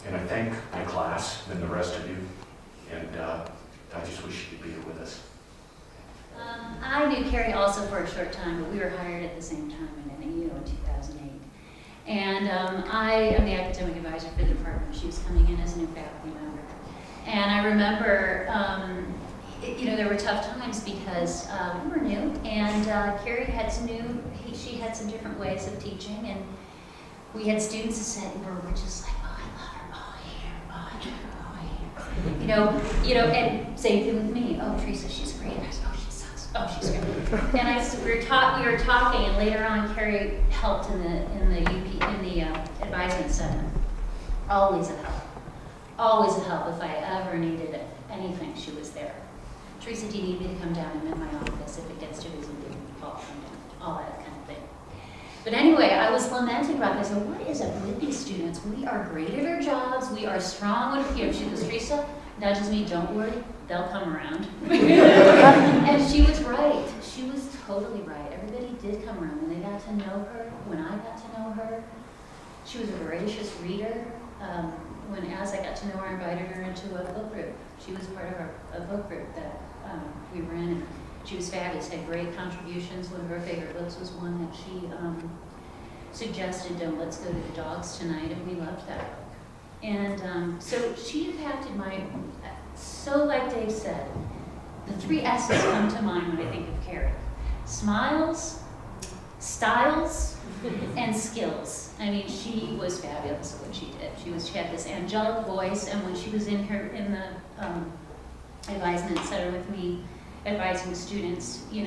And I thank my class and the rest of you, and I just wish you could be here with us. I knew Kerry also for a short time, but we were hired at the same time in 2008. And I am the academic advisor for the department. She was coming in as a new faculty member. And I remember, there were tough times because we were new, and Kerry had she had some different ways of teaching, and we had students that said, we're just like, oh, I love her, and same thing with me. Oh, Teresa, she's great. I said, oh, she sucks. Oh, she's great. And we were talking, and later on, Kerry helped in the advisement center. Always a help. Always a help. If I ever needed anything, she was there. Teresa, do you need me to come down? I'm in my office. If it gets too busy, give me a call. Come down. All that kind of thing. But anyway, I was lamenting about this. I said, what is it with these students? We are great at our jobs. We are strong. She goes, Teresa, nudges me, don't worry, they'll come around. And she was right. She was totally right. Everybody did come around. When they got to know her, when I got to know her, she was a voracious reader. As I got to know her, I invited her into a book group. She was part of a book group that we were in. And she was fabulous, had great contributions. One of her favorite books was one that she suggested, Let's Go to the Dogs Tonight, and we loved that book. And so she impacted so like Dave said, the 3 S's come to mind when I think of Kerry. Smiles, styles, and skills. I mean, she was fabulous at what she did. She had this angelic voice, and when she was in the advisement center with me, advising students, let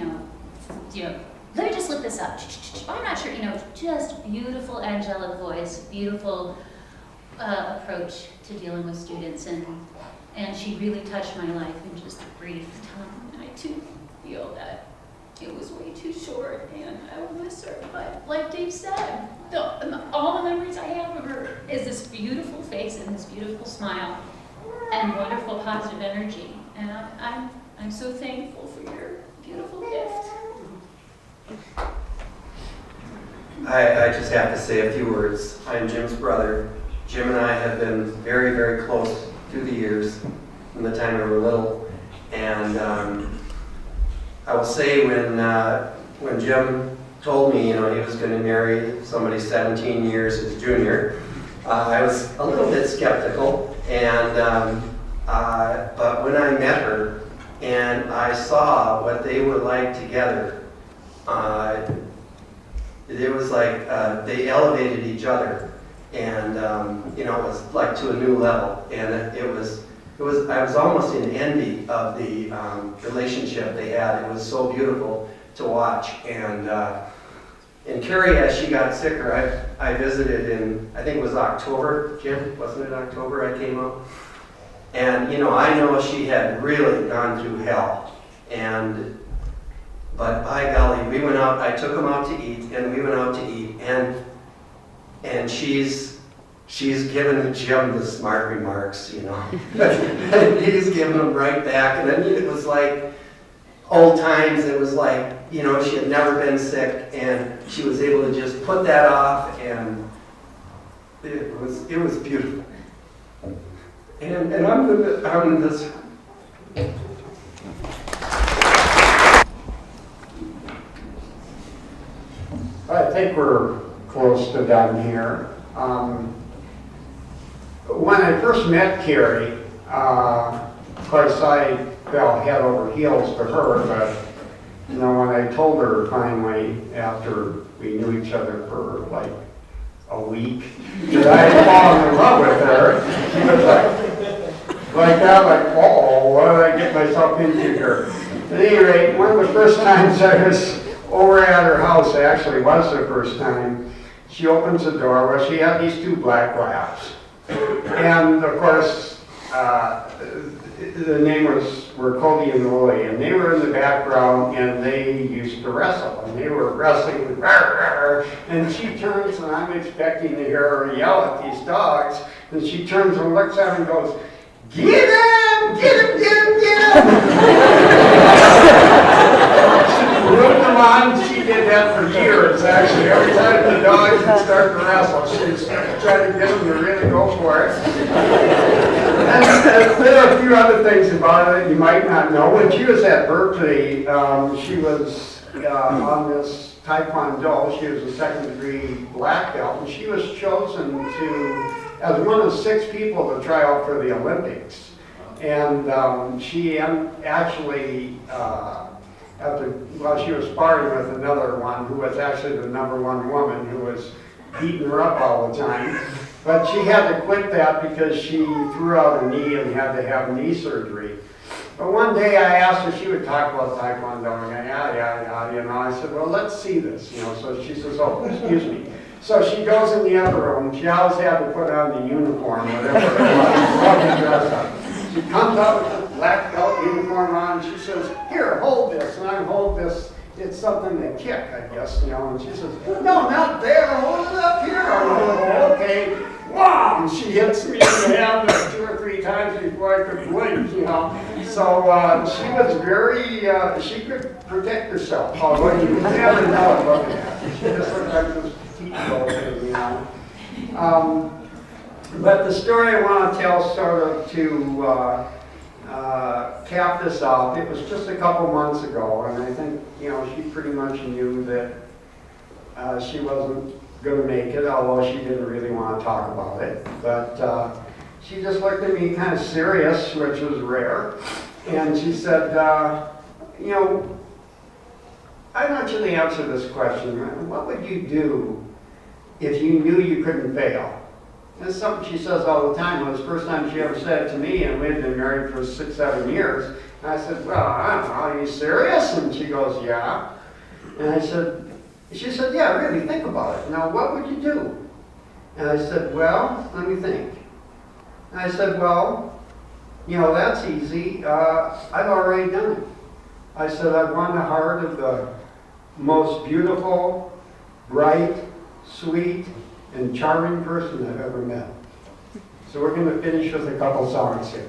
me just look this up. I'm not sure, just beautiful angelic voice, beautiful approach to dealing with students, and she really touched my life in just a brief time. And I too feel that it was way too short, and I will miss her. But like Dave said, all the memories I have of her is this beautiful face and this beautiful smile and wonderful positive energy. And I'm so thankful for your beautiful gift. I just have to say a few words. I'm Jim's brother. Jim and I have been very, very close through the years from the time we were little. And I will say when Jim told me, he was going to marry somebody 17 years his junior, I was a little bit skeptical. And but when I met her and I saw what they were like together, it was like they elevated each other, and it was like to a new level. And I was almost in envy of the relationship they had. It was so beautiful to watch. And Kerry, as she got sicker, I visited in, I think it was October, Jim, wasn't it October I came up? And I know she had really gone through hell. But by golly, we went out, I took them out to eat, and we went out to eat, and she's given Jim the smart remarks, and he's giving them right back. And it was like old times. It was like, she had never been sick, and she was able to just put that off, and it was beautiful. And I'm this. I think we're close to done here. When I first met Kerry, of course I fell head over heels for her, but when I told her finally, after we knew each other for like a week, that I had fallen in love with her, she was like that, uh-oh, what did I get myself into here? At any rate, one of the first times I was over at her house, actually was the first time, she opens the door. Well, she had these 2 black labs. And of course, the neighbors were Cody and Lily, and they were in the background, and they used to wrestle, and they were wrestling, and she turns, and I'm expecting to hear her yell at these dogs, and she turns and looks at him and goes, "Get him! Get him! Get him! Get him!" She put them on, she did that for years, actually. Every time the dogs would start to wrestle, she was trying to get them to really go for it. And there are a few other things about her that you might not know. When she was at Berkeley, she was on this Taekwondo. She was a second-degree black belt, and she was chosen as one of 6 people to try out for the Olympics. And she actually, she was sparring with another one who was actually the #1 woman who was beating her up all the time. But she had to quit that because she threw out a knee and had to have knee surgery. But one day I asked her, she would talk about Taekwondo, and I said, well, let's see this, So she says, oh, excuse me. So she goes in the other room. She always had to put on the uniform, whatever it was, dress up. She comes out with the black belt uniform on, and she says, here, hold this. And I hold this. It's something to kick, I guess, And she says, no, not there. Hold it up here. I'm like, okay. Wow! And she hits me in the hand 2 or 3 times before I could blink, So she was very, she could protect herself. Although you never know it looking at her. She just looked like this teeth thing, But the story I want to tell sort of to cap this off, it was just a couple months ago, and I think, she pretty much knew that she wasn't going to make it, although she didn't really want to talk about it. But she just looked at me kind of serious, which was rare, and she said, I want you to answer this question. What would you do if you knew you couldn't fail? That's something she says all the time. It was the first time she ever said it to me, and we'd been married for 6-7 years. And I said, well, I don't know, are you serious? And she goes, yeah. And she said, yeah, really, think about it. Now, what would you do? And I said, well, let me think. And I said, well, that's easy. I've already done it. I said, I've won the heart of the most beautiful, bright, sweet, and charming person I've ever met. So we're going to finish with a couple songs here.